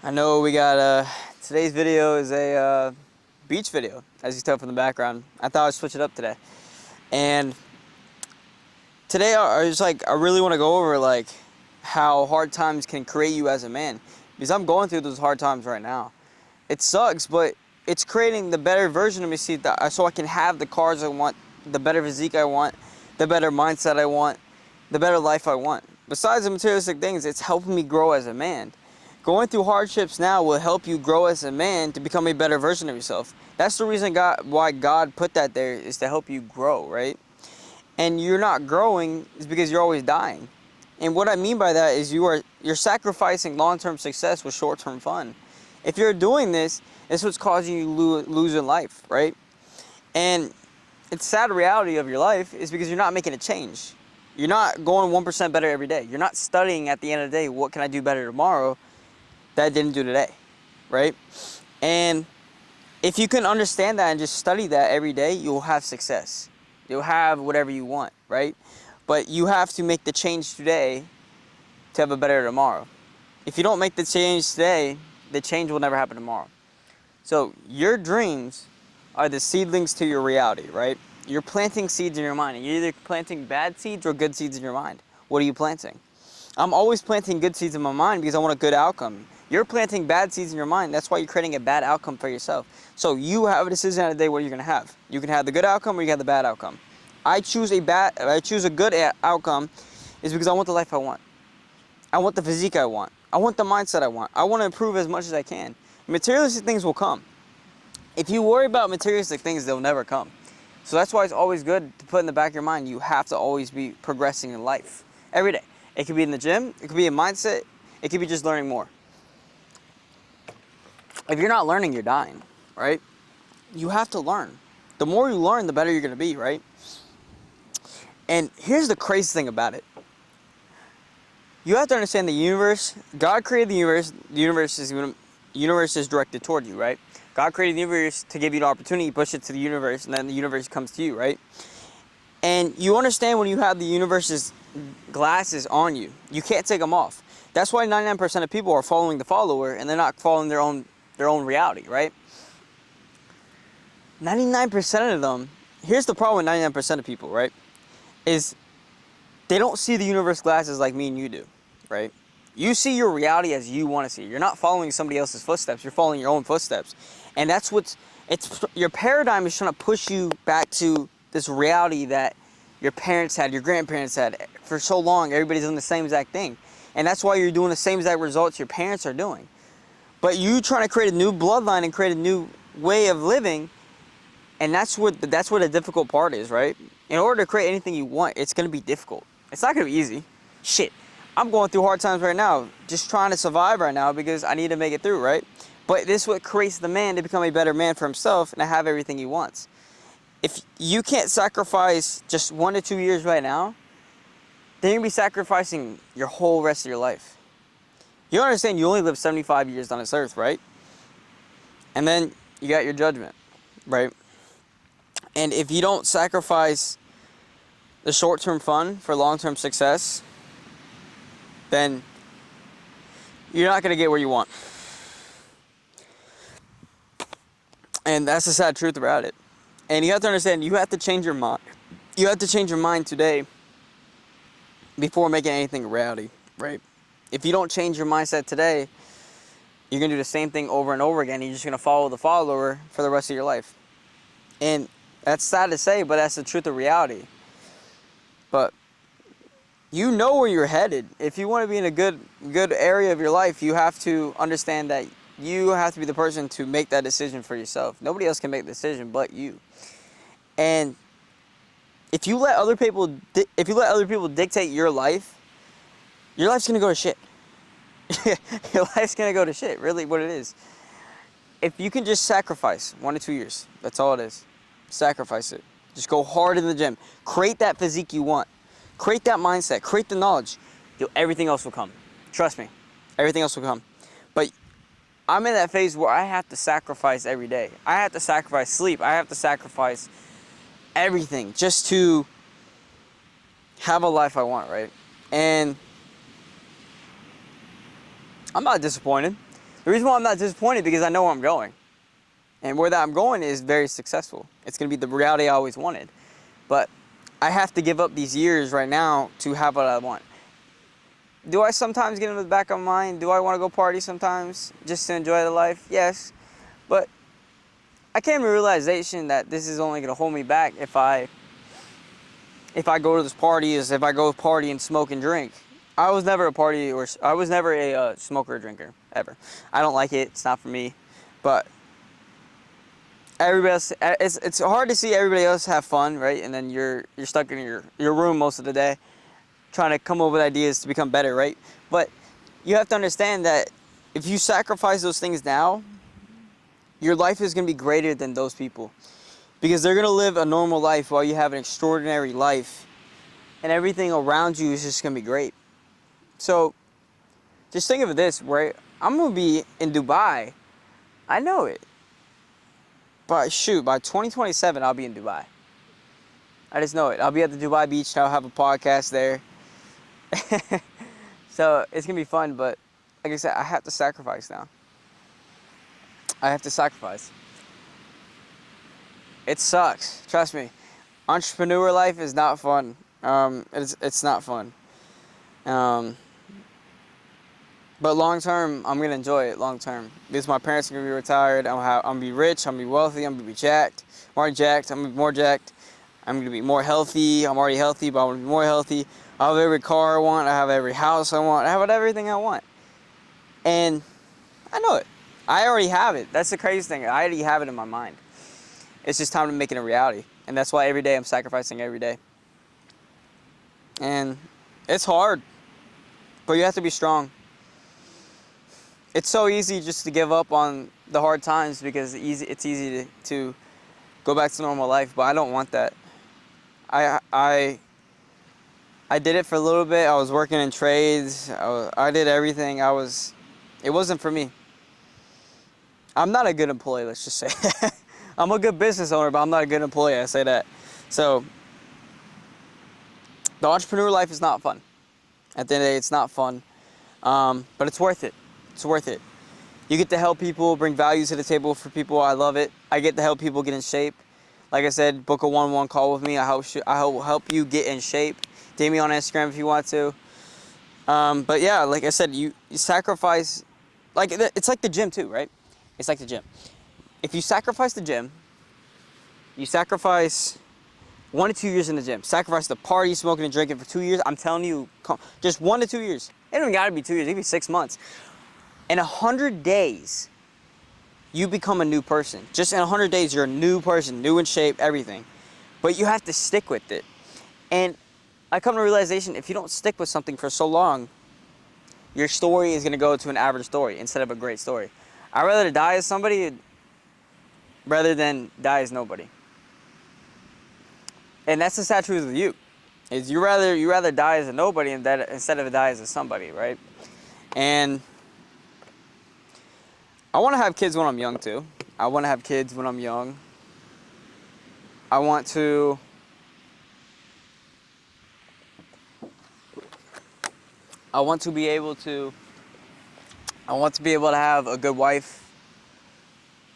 I know we got today's video is a beach video, as you can tell from the background. I thought I'd switch it up today. And today I really want to go over like how hard times can create you as a man, because I'm going through those hard times right now. It sucks, but it's creating the better version of me, so I can have the cars I want, the better physique I want, the better mindset I want, the better life I want. Besides the materialistic things, it's helping me grow as a man. Going through hardships now will help you grow as a man to become a better version of yourself. That's the reason why God put that there, is to help you grow, right? And you're not growing is because you're always dying. And what I mean by that is you're sacrificing long-term success with short-term fun. If you're doing this, it's what's causing you lose in life, right? And it's sad reality of your life is because you're not making a change. You're not going 1% better every day. You're not studying at the end of the day, what can I do better tomorrow that I didn't do today, right? And if you can understand that and just study that every day, you'll have success. You'll have whatever you want, right? But you have to make the change today to have a better tomorrow. If you don't make the change today, the change will never happen tomorrow. So your dreams are the seedlings to your reality, right? You're planting seeds in your mind. And you're either planting bad seeds or good seeds in your mind. What are you planting? I'm always planting good seeds in my mind because I want a good outcome. You're planting bad seeds in your mind. That's why you're creating a bad outcome for yourself. So you have a decision at a day what you're going to have. You can have the good outcome or you can have the bad outcome. I choose a good outcome is because I want the life I want. I want the physique I want. I want the mindset I want. I want to improve as much as I can. Materialistic things will come. If you worry about materialistic things, they'll never come. So that's why it's always good to put in the back of your mind, you have to always be progressing in life. Every day. It could be in the gym. It could be a mindset. It could be just learning more. If you're not learning, you're dying, right? You have to learn. The more you learn, the better you're going to be, right? And here's the crazy thing about it. You have to understand the universe. God created the universe. The universe is directed toward you, right? God created the universe to give you an opportunity, push it to the universe, and then the universe comes to you, right? And you understand when you have the universe's glasses on you, you can't take them off. That's why 99% of people are following the follower and they're not following their own reality, right? 99% of them, here's the problem with 99% of people, right? Is they don't see the universe glasses like me and you do, right? You see your reality as you want to see. You're not following somebody else's footsteps. You're following your own footsteps. And that's your paradigm is trying to push you back to this reality that your parents had, your grandparents had. For so long, everybody's doing the same exact thing. And that's why you're doing the same exact results your parents are doing. But you trying to create a new bloodline and create a new way of living, and that's what the difficult part is, right? In order to create anything you want, it's going to be difficult. It's not going to be easy. Shit. I'm going through hard times right now, just trying to survive right now because I need to make it through, right? But this is what creates the man to become a better man for himself and to have everything he wants. If you can't sacrifice just 1 to 2 years right now, then you're going to be sacrificing your whole rest of your life. You understand you only live 75 years on this earth, right? And then you got your judgment, right? And if you don't sacrifice the short-term fun for long-term success, then you're not going to get where you want. And that's the sad truth about it. And you have to understand, you have to change your mind. You have to change your mind today before making anything a reality, right? If you don't change your mindset today, you're going to do the same thing over and over again. You're just going to follow the follower for the rest of your life. And that's sad to say, but that's the truth of reality. But you know where you're headed. If you want to be in a good area of your life, you have to understand that you have to be the person to make that decision for yourself. Nobody else can make the decision but you. And if you let other people dictate your life's gonna go to shit. Your life's gonna go to shit. Really, what it is. If you can just sacrifice 1 to 2 years, that's all it is. Sacrifice it. Just go hard in the gym. Create that physique you want. Create that mindset. Create the knowledge. Everything else will come. Trust me. Everything else will come. But I'm in that phase where I have to sacrifice every day. I have to sacrifice sleep. I have to sacrifice everything just to have a life I want, right? And I'm not disappointed. The reason why I'm not disappointed because I know where I'm going. And where that I'm going is very successful. It's going to be the reality I always wanted. But I have to give up these years right now to have what I want. Do I sometimes get into the back of my mind? Do I want to go party sometimes just to enjoy the life? Yes. But I came to the realization that this is only going to hold me back if I go to this parties, if I go party and smoke and drink. I was never a smoker or drinker, ever. I don't like it. It's not for me. But everybody else, it's hard to see everybody else have fun, right? And then you're stuck in your room most of the day trying to come up with ideas to become better, right? But you have to understand that if you sacrifice those things now, your life is going to be greater than those people. Because they're going to live a normal life while you have an extraordinary life. And everything around you is just going to be great. So, just think of this, right? I'm going to be in Dubai. I know it. But shoot, by 2027, I'll be in Dubai. I just know it. I'll be at the Dubai beach. I'll have a podcast there. So, it's going to be fun. But, like I said, I have to sacrifice now. I have to sacrifice. It sucks. Trust me. Entrepreneur life is not fun. It's not fun. But long term, I'm gonna enjoy it long term because my parents are gonna be retired. I'm gonna be rich. I'm gonna be wealthy. I'm gonna be jacked. I'm already jacked. I'm gonna be more jacked. I'm gonna be more healthy. I'm already healthy, but I'm gonna be more healthy. I have every car I want. I have every house I want. I have everything I want. And I know it. I already have it. That's the crazy thing. I already have it in my mind. It's just time to make it a reality. And that's why every day I'm sacrificing every day. And it's hard, but you have to be strong. It's so easy just to give up on the hard times because it's easy to go back to normal life, but I don't want that. I did it for a little bit. I was working in trades. I did everything. It wasn't for me. I'm not a good employee, let's just say. I'm a good business owner, but I'm not a good employee, I say that. So, the entrepreneur life is not fun. At the end of the day, it's not fun. But it's worth it. It's worth it. You get to help people, bring value to the table for people. I love it. I get to help people get in shape. Like I said, book a one-on-one call with me. I help you get in shape. DM me on Instagram if you want to. But yeah, like I said, you sacrifice. Like it's like the gym too, right? It's like the gym. If you sacrifice the gym, you sacrifice 1 to 2 years in the gym. Sacrifice the party, smoking and drinking for 2 years. I'm telling you, just 1 to 2 years. It don't gotta be 2 years. It can be 6 months. In 100 days, you become a new person. Just in 100 days, you're a new person, new in shape, everything. But you have to stick with it. And I come to the realization, if you don't stick with something for so long, your story is gonna go to an average story instead of a great story. I'd rather die as somebody rather than die as nobody. And that's the sad truth of you. Is you rather die as a nobody instead of die as a somebody, right? And I want to have kids when I'm young too. I want to have kids when I'm young. I want to be able to have a good wife,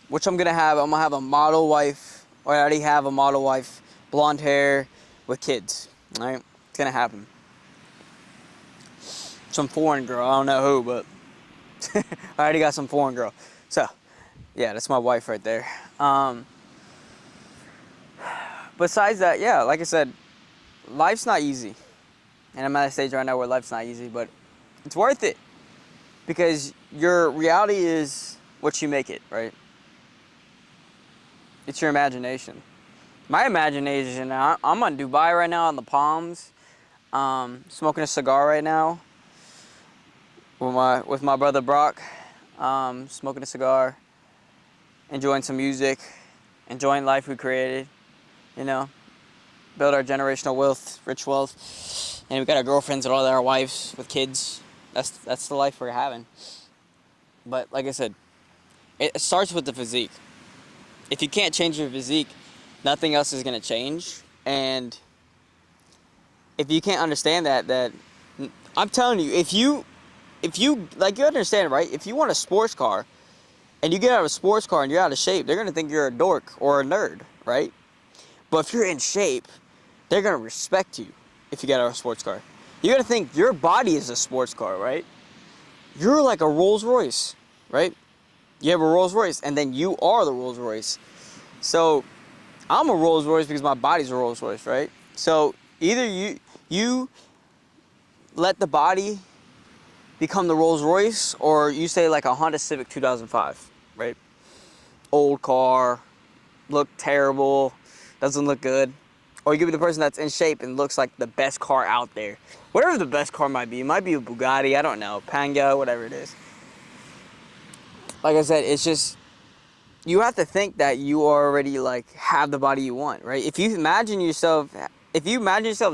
which I'm gonna have. I'm gonna have a model wife, or I already have a model wife, blonde hair, with kids. Right? It's gonna happen. Some foreign girl. I don't know who, but I already got some foreign girl. So, yeah, that's my wife right there. Besides that, yeah, like I said, life's not easy. And I'm at a stage right now where life's not easy, but it's worth it. Because your reality is what you make it, right? It's your imagination. My imagination, I'm on Dubai right now on the Palms, smoking a cigar right now with my brother Brock, smoking a cigar, enjoying some music, enjoying life we created, you know, build our generational wealth, rich wealth, and we got our girlfriends and all our wives with kids. That's the life we're having. But like I said, it starts with the physique. If you can't change your physique, nothing else is going to change. And if you can't understand that I'm telling you, if you if you, like, you understand, right? If you want a sports car and you get out of a sports car and you're out of shape, they're going to think you're a dork or a nerd, right? But if you're in shape, they're going to respect you if you get out of a sports car. You're going to think your body is a sports car, right? You're like a Rolls Royce, right? You have a Rolls Royce, and then you are the Rolls Royce. So I'm a Rolls Royce because my body's a Rolls Royce, right? So either you let the body become the Rolls Royce, or you say like a Honda Civic 2005, right? Old car, look terrible, doesn't look good. Or you could be the person that's in shape and looks like the best car out there. Whatever the best car might be. It might be a Bugatti, I don't know, Pango, whatever it is. Like I said, it's just, you have to think that you already like have the body you want, right? If you imagine yourself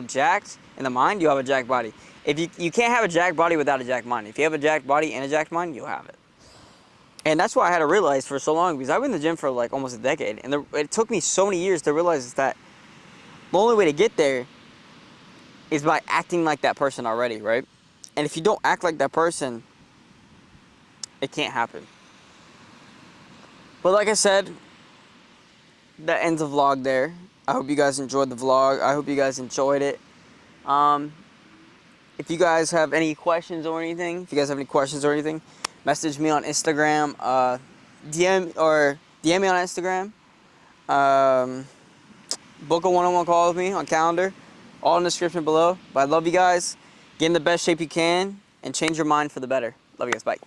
jacked in the mind, you have a jacked body. If you can't have a jacked body without a jacked mind. If you have a jacked body and a jacked mind, you'll have it. And that's why I had to realize for so long, because I've been in the gym for like almost a decade, and it took me so many years to realize that the only way to get there is by acting like that person already, right? And if you don't act like that person, it can't happen. But like I said, that ends the vlog there. I hope you guys enjoyed the vlog. I hope you guys enjoyed it. If you guys have any questions or anything, message me on Instagram. DM me on Instagram. Book a one-on-one call with me on calendar. All in the description below. But I love you guys. Get in the best shape you can and change your mind for the better. Love you guys. Bye.